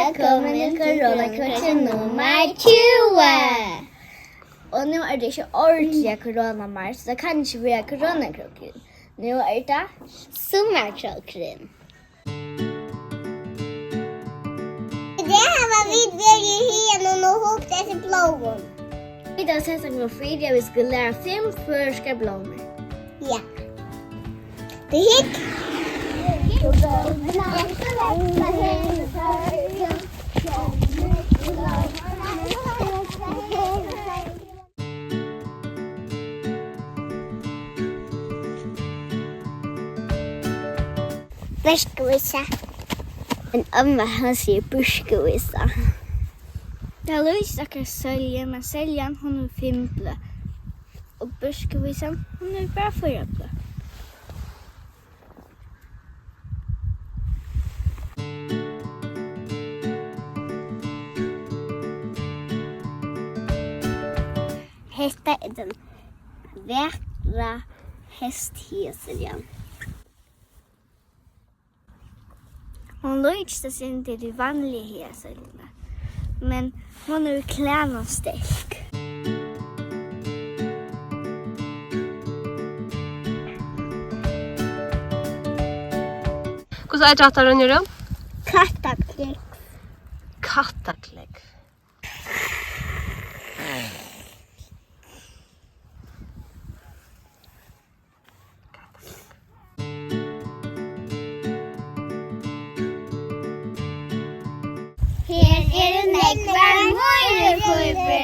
Välkommen till coronakursen nummer 20! Och nu är det inte ordentliga coronamars, så det kan inte vara coronakroken. Nu är det sommarkroken. Det här var vidare igen och ihop det till blågon. Idag ses jag med Frida, vi ska lära 5 förska blommor. Ja. Det gick. Buskevisa. En amma han säger buskevisa. Det har lyst akkurat sälja, men säljan hon är 5 blå. Och buskevisan hon är bara 4 blå. Detta är den vackra hästhäseln. Hon lyser sig inte till vanliga häseln, men hon är klen och stark. Hur är det här nu? Kattaklick. Kattaklägg. Här är det nekvar mojrefuber.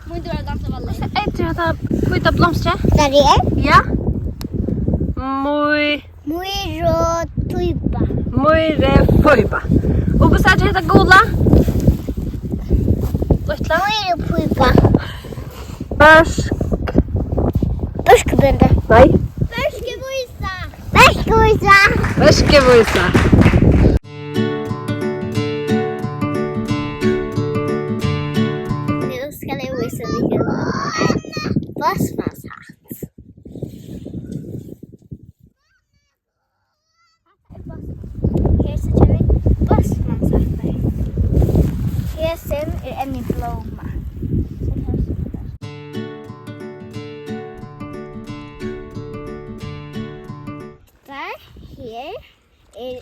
Muito bra dansa valle. Är det här kvita blomster? Där är Ja. mojrotuipa. Mojrefuipa. Och hur är det här goda? Lutla. Mojropuipa. Buskbände. Buskbände. Nej. Buskevisa. Buskevisa. Buskevisa. Nu ska jag visa vilken bossmanshatt. Här så kör vi bossmanshattar. Här sen är en i blomma. Där här är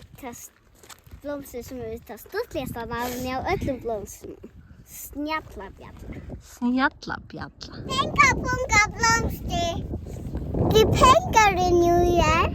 blomster som vi tar stort lästa namn av ötlen blomster. Snjapplabjalla. Snjattlabjalla. Pengar, punga, blomster. Det är pengar i New Year.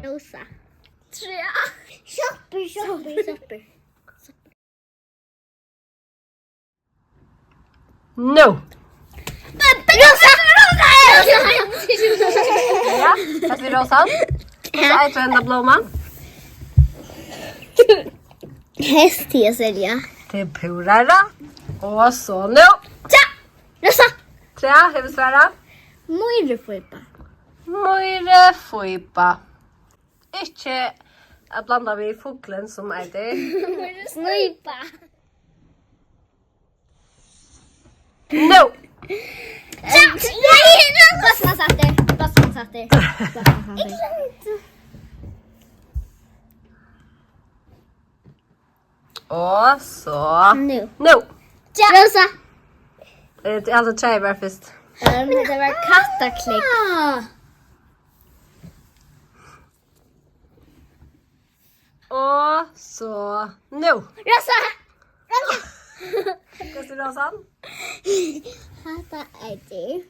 Rosa. Shopper. No. Rosa! Ja, här är rosan. Så är det enda blomman. Hästhäsel, ja. Till purara. Och så nu. Rosa! Tja, hur svära? Mojrefuipa. Mojrefuipa. Inte att blanda vi fåglen som är det. Snuipa. No. Bossmanshatter. Och så. Nu. No. Rosa. Det är alltså tjejbar först. Det var kattaklick. Och så. No. Rosa. Vad är rosan? Hata är det.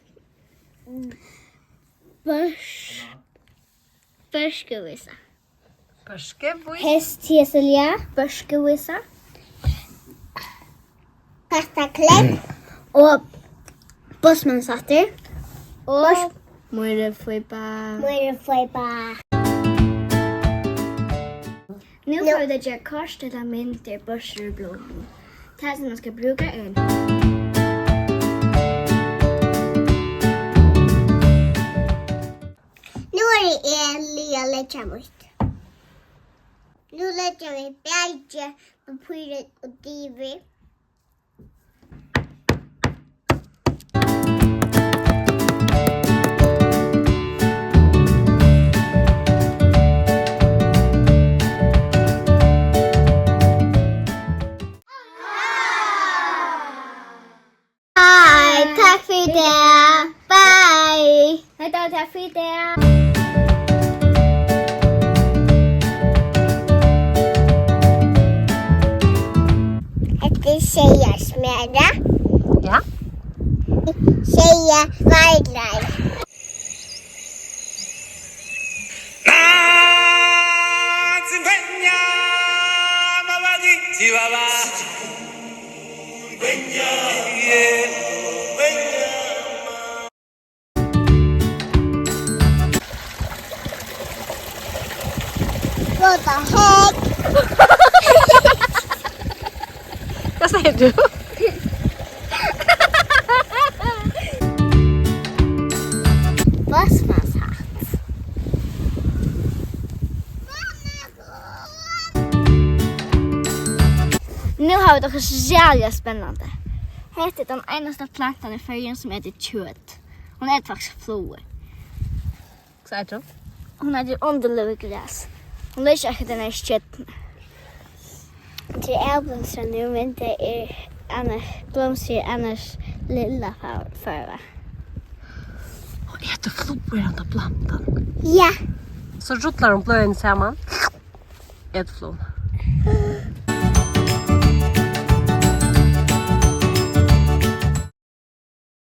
Börskevisa. Buskevisa. Hästhäsel, ja. Börskevisa. Kattaklick. Och bossmanshatter. Och mojrefuipa. Mojrofuipa. Nu får vi det göra korsade mynter, börsor och blommor. Det här som man ska bruka är lägger vi ut. Nu lägger vi bälge, papiret och divi. Hej, tack för det. Bye. Hej då, tack för det. Det säger smära. Ja. Säger varglar. What the heck? Vad säger du? Bossmans hatt. Nu har vi något så jävla spännande. Här är den enaste plantan i färgen som heter kött. Hon är faktiskt flor. Säger du? Hon heter underlövgräs. Hon läser inte den här kötten. Det är blomstrar nu, men det är annars blomstrar annars lilla farva. Hon äter flor i den där plantan. Ja. Så ruttlar de blöjen samman. Ett flor.